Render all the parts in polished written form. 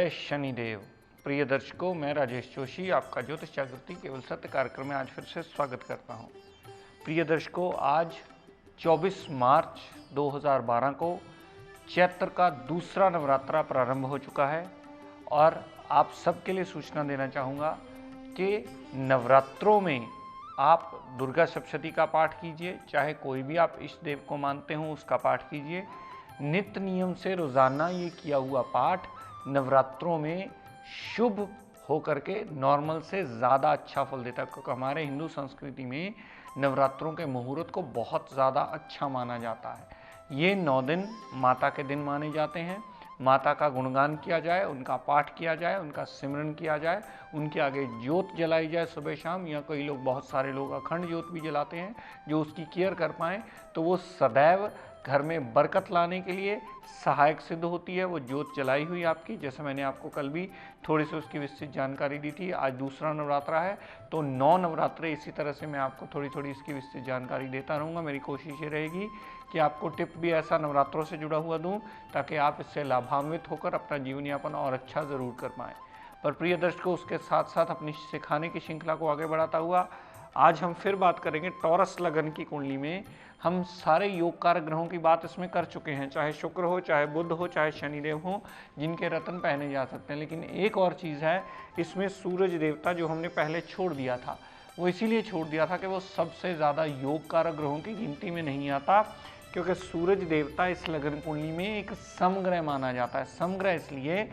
जय शनिदेव। प्रिय दर्शकों, मैं राजेश जोशी आपका ज्योतिष जागृति केवल सत्य कार्यक्रम में आज फिर से स्वागत करता हूं। प्रिय दर्शकों, आज 24 मार्च 2012 को चैत्र का दूसरा नवरात्रा प्रारंभ हो चुका है और आप सबके लिए सूचना देना चाहूँगा कि नवरात्रों में आप दुर्गा सप्तशती का पाठ कीजिए, चाहे कोई भी आप इष्ट देव को मानते हो उसका पाठ कीजिए। नित्य नियम से रोज़ाना ये किया हुआ पाठ नवरात्रों में शुभ हो करके नॉर्मल से ज़्यादा अच्छा फल देता है, क्योंकि हमारे हिंदू संस्कृति में नवरात्रों के मुहूर्त को बहुत ज़्यादा अच्छा माना जाता है। ये 9 दिन माता के दिन माने जाते हैं। माता का गुणगान किया जाए, उनका पाठ किया जाए, उनका सिमरन किया जाए, उनके आगे ज्योत जलाई जाए सुबह शाम, या कई लोग, बहुत सारे लोग अखंड ज्योत भी जलाते हैं जो उसकी केयर कर पाएँ, तो वो सदैव घर में बरकत लाने के लिए सहायक सिद्ध होती है। वो ज्योत जलाई हुई आपकी, जैसे मैंने आपको कल भी थोड़ी सी उसकी विस्तृत जानकारी दी थी। आज दूसरा नवरात्रा है तो 9 नवरात्रे इसी तरह से मैं आपको थोड़ी थोड़ी इसकी विस्तृत जानकारी देता रहूँगा। मेरी कोशिश ये रहेगी कि आपको टिप भी ऐसा नवरात्रों से जुड़ा हुआ दूँ ताकि आप इससे लाभान्वित होकर अपना जीवन यापन और अच्छा ज़रूर कर पाएँ। पर प्रिय दर्शकों, उसके साथ साथ अपनी सिखाने की श्रृंखला को आगे बढ़ाता हुआ आज हम फिर बात करेंगे टॉरस लगन की कुंडली में। हम सारे योग कारक ग्रहों की बात इसमें कर चुके हैं, चाहे शुक्र हो, चाहे बुध हो, चाहे शनिदेव हो, जिनके रत्न पहने जा सकते हैं। लेकिन एक और चीज़ है, इसमें सूरज देवता जो हमने पहले छोड़ दिया था, वो इसीलिए छोड़ दिया था कि वो सबसे ज़्यादा योग कारक ग्रहों की गिनती में नहीं आता, क्योंकि सूरज देवता इस लगन कुंडली में एक समग्रह माना जाता है। समग्रह इसलिए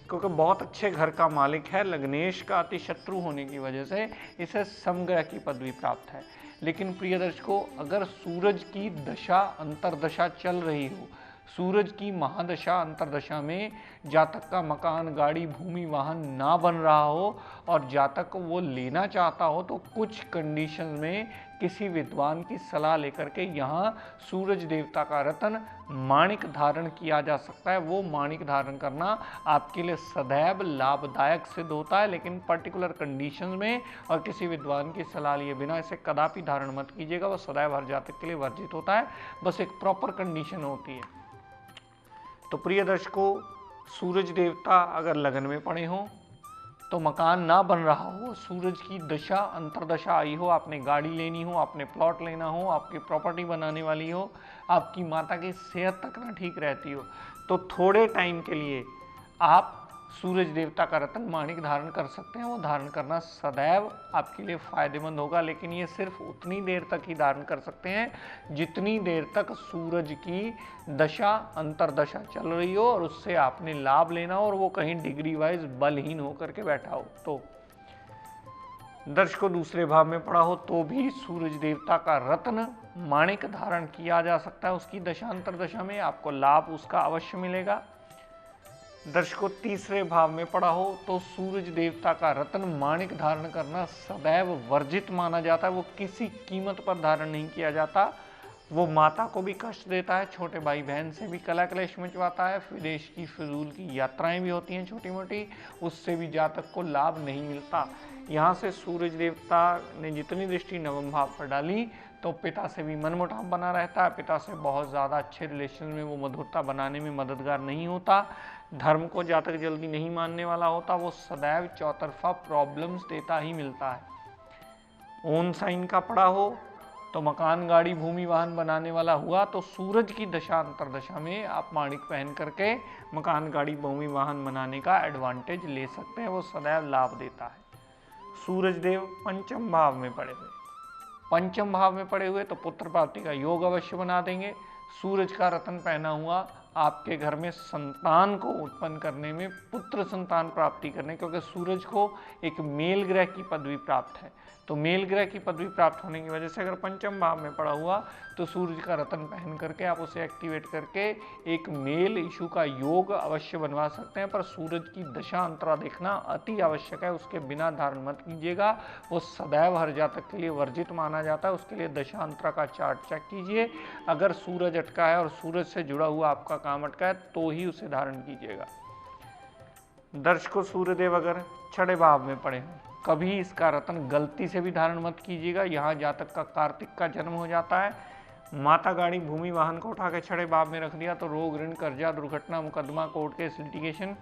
क्योंकि बहुत अच्छे घर का मालिक है, लग्नेश का अति शत्रु होने की वजह से इसे समग्रह की पदवी प्राप्त है। लेकिन प्रिय दर्शकों, अगर सूरज की दशा अंतरदशा चल रही हो, सूरज की महादशा अंतरदशा में जातक का मकान, गाड़ी, भूमि, वाहन ना बन रहा हो और जातक को वो लेना चाहता हो, तो कुछ कंडीशन में किसी विद्वान की सलाह लेकर के यहाँ सूरज देवता का रत्न माणिक धारण किया जा सकता है। वो माणिक धारण करना आपके लिए सदैव लाभदायक सिद्ध होता है, लेकिन पर्टिकुलर कंडीशन में और किसी विद्वान की सलाह लिए बिना इसे कदापि धारण मत कीजिएगा। वो सदैव हर जातक के लिए वर्जित होता है, बस एक प्रॉपर कंडीशन होती है। तो प्रिय दर्शकों, सूरज देवता अगर लगन में पड़े हों, तो मकान ना बन रहा हो, सूरज की दशा अंतरदशा आई हो, आपने गाड़ी लेनी हो, आपने प्लॉट लेना हो, आपकी प्रॉपर्टी बनाने वाली हो, आपकी माता की सेहत तक ना ठीक रहती हो, तो थोड़े टाइम के लिए आप सूरज देवता का रत्न माणिक धारण कर सकते हैं। वो धारण करना सदैव आपके लिए फायदेमंद होगा, लेकिन ये सिर्फ उतनी देर तक ही धारण कर सकते हैं जितनी देर तक सूरज की दशा अंतरदशा चल रही हो और उससे आपने लाभ लेना हो और वो कहीं डिग्री वाइज बलहीन होकर के बैठा हो। तो दर्शकों, दूसरे भाव में पड़ा हो तो भी सूरज देवता का रत्न माणिक धारण किया जा सकता है। उसकी दशा अंतरदशा में आपको लाभ उसका अवश्य मिलेगा। दर्शकों, तीसरे भाव में पड़ा हो तो सूरज देवता का रत्न माणिक धारण करना सदैव वर्जित माना जाता है। वो किसी कीमत पर धारण नहीं किया जाता। वो माता को भी कष्ट देता है, छोटे भाई बहन से भी कला क्लेश मचवाता है, विदेश की फिजूल की यात्राएं भी होती हैं छोटी मोटी, उससे भी जातक को लाभ नहीं मिलता। यहाँ से सूरज देवता ने जितनी दृष्टि नवम भाव पर डाली, तो पिता से भी मनमुटाव बना रहता है, पिता से बहुत ज़्यादा अच्छे रिलेशन में वो मधुरता बनाने में मददगार नहीं होता, धर्म को जातक जल्दी नहीं मानने वाला होता, वो सदैव चौतरफा प्रॉब्लम्स देता ही मिलता है। ओन साइन का पड़ा हो तो मकान, गाड़ी, भूमि, वाहन बनाने वाला हुआ, तो सूरज की दशा अंतरदशा में आप माणिक पहन करके मकान, गाड़ी, भूमि, वाहन बनाने का एडवांटेज ले सकते हैं। वो सदैव लाभ देता है। सूरज देव पंचम भाव में पड़े हुए, पंचम भाव में पड़े हुए तो पुत्र प्राप्ति का योग अवश्य बना देंगे। सूरज का रत्न पहना हुआ आपके घर में संतान को उत्पन्न करने में, पुत्र संतान प्राप्ति करने, क्योंकि सूरज को एक मेल ग्रह की पदवी प्राप्त है, तो मेल ग्रह की पदवी प्राप्त होने की वजह से अगर पंचम भाव में पड़ा हुआ तो सूरज का रत्न पहन करके आप उसे एक्टिवेट करके एक मेल इशू का योग अवश्य बनवा सकते हैं। पर सूरज की दशा अंतरा देखना अति आवश्यक है, उसके बिना धारण मत कीजिएगा। वो सदैव हर जातक के लिए वर्जित माना जाता है। उसके लिए दशा अंतरा का चार्ट चेक कीजिए। अगर सूरज अटका है और सूरज से जुड़ा हुआ आपका काम अटका है तो ही उसे धारण कीजिएगा। दर्शकों, सूर्यदेव अगर छठे भाव में पड़े हों, कभी इसका रत्न गलती से भी धारण मत कीजिएगा। यहाँ जातक का कार्तिक का जन्म हो जाता है, माता, गाड़ी, भूमि, वाहन को उठा के छठे भाव में रख दिया तो रोग, ऋण, कर्जा, दुर्घटना, मुकदमा, कोर्ट केस, लिटिगेशन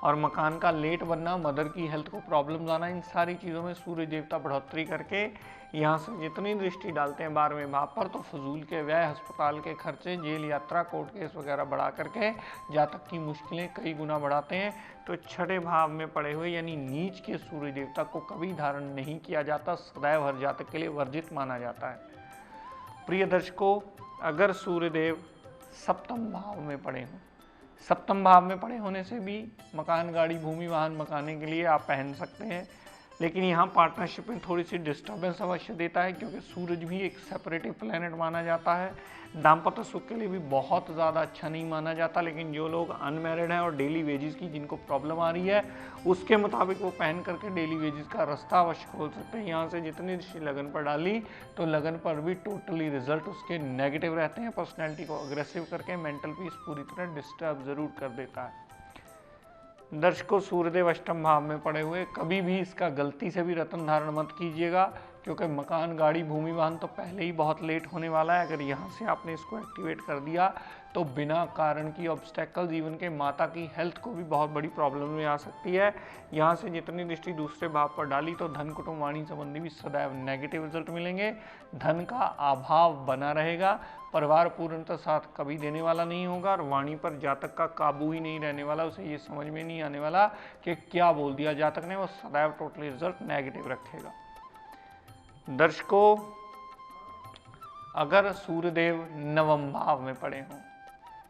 और मकान का लेट बनना, मदर की हेल्थ को प्रॉब्लम आना, इन सारी चीज़ों में सूर्य देवता बढ़ोतरी करके यहाँ से जितनी दृष्टि डालते हैं 12वें भाव पर, तो फजूल के व्यय, अस्पताल के खर्चे, जेल यात्रा, कोर्ट केस वगैरह बढ़ा करके जातक की मुश्किलें कई गुना बढ़ाते हैं। तो छठे भाव में पड़े हुए यानी नीच के सूर्य देवता को कभी धारण नहीं किया जाता, सदैव हर जातक के लिए वर्जित माना जाता है। प्रिय दर्शकों, अगर सूर्यदेव सप्तम भाव में पड़े हों, सप्तम भाव में पड़े होने से भी मकान, गाड़ी, भूमि, वाहन मकाने के लिए आप पहन सकते हैं, लेकिन यहाँ पार्टनरशिप में थोड़ी सी डिस्टर्बेंस अवश्य देता है, क्योंकि सूरज भी एक सेपरेटिव प्लैनेट माना जाता है। दाम्पत्य सुख के लिए भी बहुत ज़्यादा अच्छा नहीं माना जाता, लेकिन जो लोग अनमैरिड हैं और डेली वेजेस की जिनको प्रॉब्लम आ रही है, उसके मुताबिक वो पहन करके डेली वेजेस का रास्ता अवश्य खोल सकते हैं। यहाँ से जितनी दृष्टि लगन पर डाली तो लगन पर भी टोटली रिजल्ट उसके नेगेटिव रहते हैं। पर्सनैलिटी को अग्रेसिव करके मेंटल पीस पूरी तरह डिस्टर्ब ज़रूर कर देता है। दर्शकों, सूर्यदेव अष्टम भाव में पड़े हुए कभी भी इसका गलती से भी रत्न धारण मत कीजिएगा, क्योंकि मकान, गाड़ी, भूमि, वाहन तो पहले ही बहुत लेट होने वाला है। अगर यहाँ से आपने इसको एक्टिवेट कर दिया तो बिना कारण की ऑब्स्टेकल जीवन के माता की हेल्थ को भी बहुत बड़ी प्रॉब्लम में आ सकती है। यहाँ से जितनी दृष्टि दूसरे भाव पर डाली तो धन, कुटुंब, वाणी संबंधी भी सदैव नेगेटिव रिजल्ट मिलेंगे। धन का अभाव बना रहेगा, परिवार पूर्णतः साथ कभी देने वाला नहीं होगा, और वाणी पर जातक का काबू ही नहीं रहने वाला। उसे ये समझ में नहीं आने वाला कि क्या बोल दिया जातक ने, वो सदैव टोटली रिजल्ट नेगेटिव रखेगा। दर्शकों, अगर सूर्यदेव नवम भाव में पड़े हों,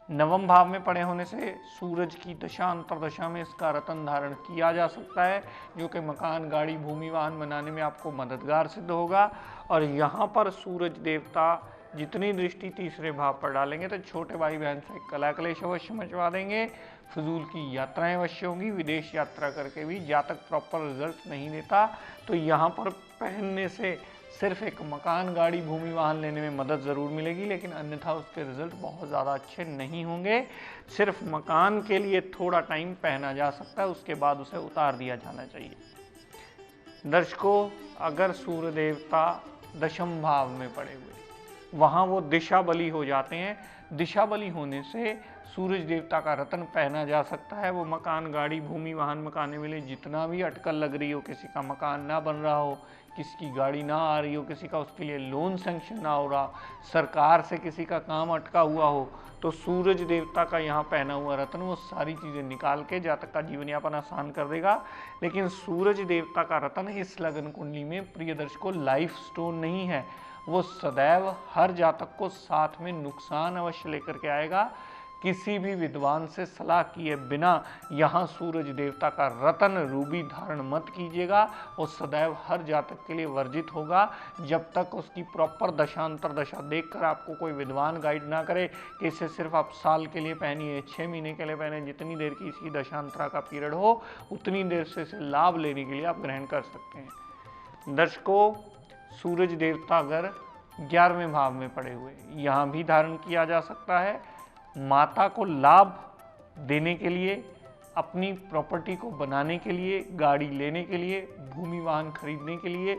नवम भाव में पड़े होने से सूरज की दशा, अंतरदशा में इसका रत्न धारण किया जा सकता है, जो कि मकान, गाड़ी, भूमि, वाहन बनाने में आपको मददगार सिद्ध होगा। और यहाँ पर सूरज देवता जितनी दृष्टि तीसरे भाव पर डालेंगे तो छोटे भाई बहन से कला क्लेश अवश्य मचवा देंगे, फजूल की यात्राएं अवश्य होंगी। विदेश यात्रा करके भी जातक प्रॉपर रिजल्ट नहीं देता, तो यहाँ पर पहनने से सिर्फ एक मकान, गाड़ी, भूमि, वाहन लेने में मदद ज़रूर मिलेगी, लेकिन अन्यथा उसके रिजल्ट बहुत ज़्यादा अच्छे नहीं होंगे। सिर्फ मकान के लिए थोड़ा टाइम पहना जा सकता है, उसके बाद उसे उतार दिया जाना चाहिए। दर्शकों, अगर सूर्य देवता दशम भाव में पड़े हुए, वहाँ वो दिशा बली हो जाते हैं। दिशा बली होने से सूरज देवता का रत्न पहना जा सकता है। वो मकान, गाड़ी, भूमि, वाहन मकाने में जितना भी अटकल लग रही हो, किसी का मकान ना बन रहा हो, किसी की गाड़ी ना आ रही हो, किसी का उसके लिए लोन सेंक्शन ना हो रहा, सरकार से किसी का काम अटका हुआ हो, तो सूरज देवता का यहाँ पहना हुआ रत्न वो सारी चीज़ें निकाल के जातक का जीवन यापन आसान कर देगा। लेकिन सूरज देवता का रत्न इस लगन कुंडली में प्रिय दर्शकों लाइफ स्टोन नहीं है, वो सदैव हर जातक को साथ में नुकसान अवश्य लेकर के आएगा। किसी भी विद्वान से सलाह किए बिना यहाँ सूरज देवता का रत्न रूबी धारण मत कीजिएगा, वो सदैव हर जातक के लिए वर्जित होगा, जब तक उसकी प्रॉपर दशांतर दशा देखकर आपको कोई विद्वान गाइड ना करे कि इसे सिर्फ आप साल के लिए पहनिए, 6 महीने के लिए पहने। जितनी देर की इसकी दशांतरा का पीरियड हो, उतनी देर से इसे लाभ लेने के लिए आप ग्रहण कर सकते हैं। दर्शकों, सूरज देवता अगर 11वें भाव में पड़े हुए, यहाँ भी धारण किया जा सकता है। माता को लाभ देने के लिए, अपनी प्रॉपर्टी को बनाने के लिए, गाड़ी लेने के लिए, भूमि वाहन खरीदने के लिए,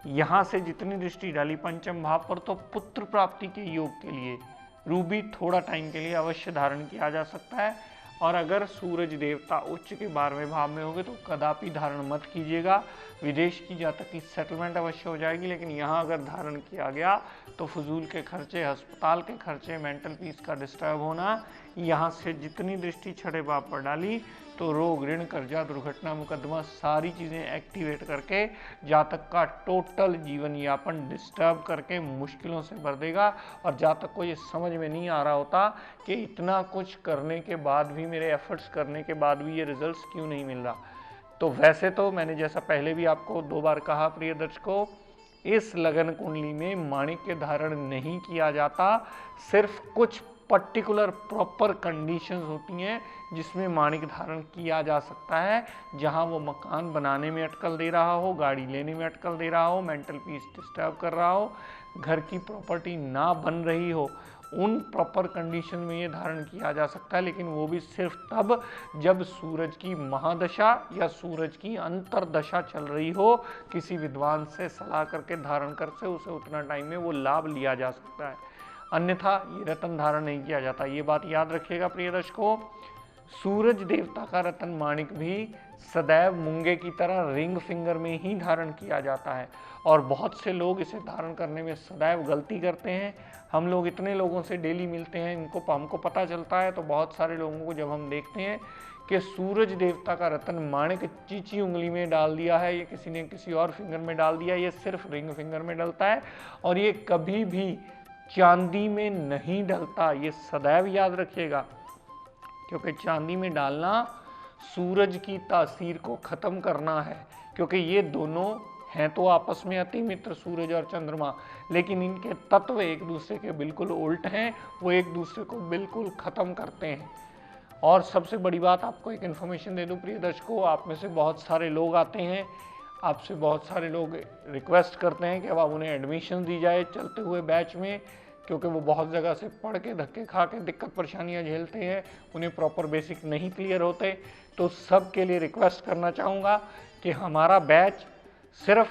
यहाँ से जितनी दृष्टि डाली पंचम भाव पर, तो पुत्र प्राप्ति के योग के लिए रूबी थोड़ा टाइम के लिए अवश्य धारण किया जा सकता है। और अगर सूरज देवता उच्च के 12वें भाव में होंगे तो कदापि धारण मत कीजिएगा। विदेश की जातक की सेटलमेंट अवश्य हो जाएगी, लेकिन यहाँ अगर धारण किया गया तो फजूल के खर्चे, अस्पताल के खर्चे, मेंटल पीस का डिस्टर्ब होना। यहाँ से जितनी दृष्टि छठे भाव पर डाली तो रोग, ऋण, कर्जा, दुर्घटना, मुकदमा सारी चीज़ें एक्टिवेट करके जातक का टोटल जीवन यापन डिस्टर्ब करके मुश्किलों से भर देगा। और जातक को ये समझ में नहीं आ रहा होता कि इतना कुछ करने के बाद भी, मेरे एफर्ट्स करने के बाद भी ये रिजल्ट्स क्यों नहीं मिल रहा। तो वैसे तो मैंने जैसा पहले भी आपको 2 बार कहा प्रिय दर्शकों, इस लगन कुंडली में माणिक्य धारण नहीं किया जाता, सिर्फ कुछ पर्टिकुलर प्रॉपर कंडीशंस होती हैं जिसमें माणिक धारण किया जा सकता है। जहां वो मकान बनाने में अटकल दे रहा हो, गाड़ी लेने में अटकल दे रहा हो, मेंटल पीस डिस्टर्ब कर रहा हो, घर की प्रॉपर्टी ना बन रही हो, उन प्रॉपर कंडीशन में ये धारण किया जा सकता है। लेकिन वो भी सिर्फ तब जब सूरज की महादशा या सूरज की अंतरदशा चल रही हो। किसी विद्वान से सलाह करके धारण कर से उसे उतना टाइम में वो लाभ लिया जा सकता है, अन्यथा ये रत्न धारण नहीं किया जाता। ये बात याद रखिएगा प्रिय दर्शकों। सूरज देवता का रतन माणिक भी सदैव मूंगे की तरह रिंग फिंगर में ही धारण किया जाता है और बहुत से लोग इसे धारण करने में सदैव गलती करते हैं। हम लोग इतने लोगों से डेली मिलते हैं, हमको पता चलता है, तो बहुत सारे लोगों को जब हम देखते हैं कि सूरज देवता का रतन माणिक चीची उंगली में डाल दिया है, ये किसी ने किसी और फिंगर में डाल दिया, ये सिर्फ रिंग फिंगर में डलता है और ये कभी भी चांदी में नहीं डलता, ये सदैव याद रखिएगा। क्योंकि चांदी में डालना सूरज की तासीर को खत्म करना है, क्योंकि ये दोनों हैं तो आपस में अति मित्र सूरज और चंद्रमा, लेकिन इनके तत्व एक दूसरे के बिल्कुल उल्ट हैं, वो एक दूसरे को बिल्कुल खत्म करते हैं। और सबसे बड़ी बात आपको एक इन्फॉर्मेशन दे दूं प्रिय दर्शकों, आप में से बहुत सारे लोग आते हैं, आपसे बहुत सारे लोग रिक्वेस्ट करते हैं कि अब आप उन्हें एडमिशन दी जाए चलते हुए बैच में, क्योंकि वो बहुत जगह से पढ़ के धक्के खा के दिक्कत परेशानियां झेलते हैं, उन्हें प्रॉपर बेसिक नहीं क्लियर होते। तो सब के लिए रिक्वेस्ट करना चाहूँगा कि हमारा बैच सिर्फ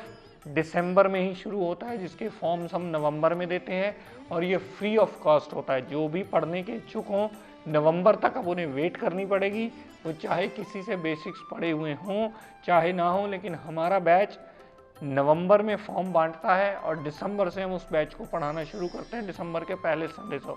दिसंबर में ही शुरू होता है, जिसके फॉर्म्स हम नवंबर में देते हैं और ये फ्री ऑफ कॉस्ट होता है। जो भी पढ़ने के इच्छुक हों नवंबर तक अब उन्हें वेट करनी पड़ेगी, वो चाहे किसी से बेसिक्स पढ़े हुए हों चाहे ना हो, लेकिन हमारा बैच नवंबर में फॉर्म बांटता है और दिसंबर से हम उस बैच को पढ़ाना शुरू करते हैं, दिसंबर के पहले संडे से।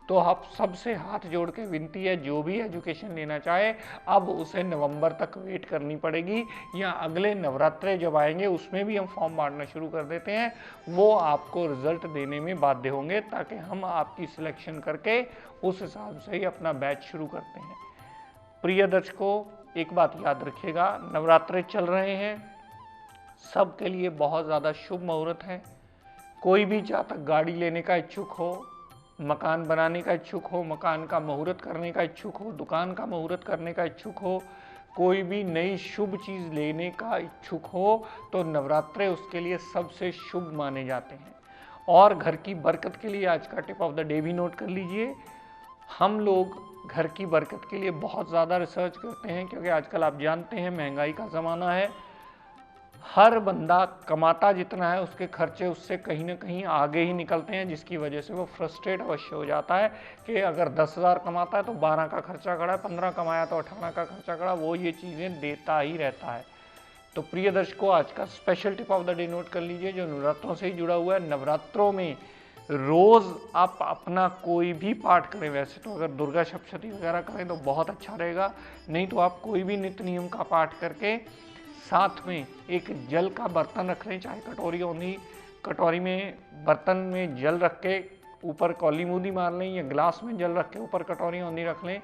तो आप सबसे हाथ जोड़ के विनती है, जो भी एजुकेशन लेना चाहे अब उसे नवंबर तक वेट करनी पड़ेगी, या अगले नवरात्रे जब आएंगे उसमें भी हम फॉर्म बांटना शुरू कर देते हैं, वो आपको रिजल्ट देने में बाध्य होंगे, ताकि हम आपकी सिलेक्शन करके उस हिसाब से ही अपना बैच शुरू करते हैं। प्रिय दर्शकों, एक बात याद रखिएगा, नवरात्रे चल रहे हैं, सबके लिए बहुत ज़्यादा शुभ मुहूर्त है। कोई भी जातक गाड़ी लेने का इच्छुक हो, मकान बनाने का इच्छुक हो, मकान का मुहूर्त करने का इच्छुक हो, दुकान का मुहूर्त करने का इच्छुक हो, कोई भी नई शुभ चीज़ लेने का इच्छुक हो, तो नवरात्रे उसके लिए सबसे शुभ माने जाते हैं। और घर की बरकत के लिए आज का टिप ऑफ द डे भी नोट कर लीजिए। हम लोग घर की बरकत के लिए बहुत ज़्यादा रिसर्च करते हैं, क्योंकि आजकल आप जानते हैं महंगाई का ज़माना है, हर बंदा कमाता जितना है उसके खर्चे उससे कहीं ना कहीं आगे ही निकलते हैं, जिसकी वजह से वो फ्रस्ट्रेट अवश्य हो जाता है कि अगर 10,000 कमाता है तो 12 का खर्चा खड़ा है, 15 कमाया तो 18 का खर्चा खड़ा, वो ये चीज़ें देता ही रहता है। तो प्रिय दर्शकों, आज का special tip of the day note कर लीजिए, जो नवरात्रों से ही जुड़ा हुआ है। नवरात्रों में रोज़ आप अपना कोई भी पाठ करें, वैसे तो अगर दुर्गा सप्तशती वगैरह करें तो बहुत अच्छा रहेगा, नहीं तो आप कोई भी नित्य नियम का पाठ करके साथ में एक जल का बर्तन रख लें, चाहे कटोरी होनी, कटोरी में बर्तन में जल रख के ऊपर कौली मूदी मार लें, या गिलास में जल रख के ऊपर कटोरी होनी रख लें,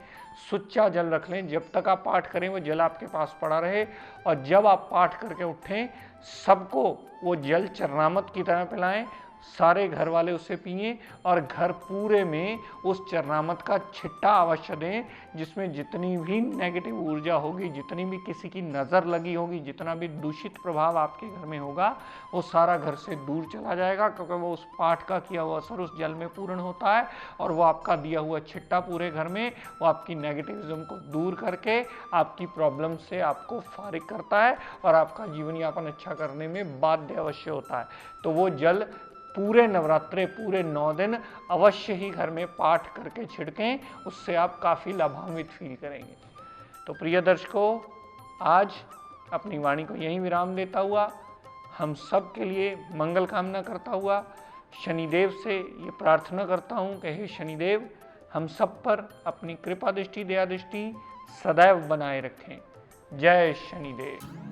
सुच्चा जल रख लें। जब तक आप पाठ करें वो जल आपके पास पड़ा रहे, और जब आप पाठ करके उठें सबको वो जल चरणामृत की तरह पिलाएं, सारे घर वाले उससे पिएं और घर पूरे में उस चरणामृत का छिट्टा अवश्य दें, जिसमें जितनी भी नेगेटिव ऊर्जा होगी, जितनी भी किसी की नज़र लगी होगी, जितना भी दूषित प्रभाव आपके घर में होगा, वो सारा घर से दूर चला जाएगा, क्योंकि वो उस पाठ का किया हुआ असर उस जल में पूर्ण होता है, और वो आपका दिया हुआ छिट्टा पूरे घर में वो आपकी नेगेटिविज्म को दूर करके आपकी प्रॉब्लम से आपको फारिग करता है और आपका जीवन यापन अच्छा करने में बाध्य अवश्य होता है। तो वो जल पूरे नवरात्रे, पूरे 9 दिन अवश्य ही घर में पाठ करके छिड़कें, उससे आप काफ़ी लाभान्वित फील करेंगे। तो प्रिय दर्शकों, आज अपनी वाणी को यहीं विराम देता हुआ, हम सब के लिए मंगल कामना करता हुआ, शनिदेव से ये प्रार्थना करता हूँ कि हे शनिदेव, हम सब पर अपनी कृपा दृष्टि, दया दृष्टि सदैव बनाए रखें। जय शनिदेव।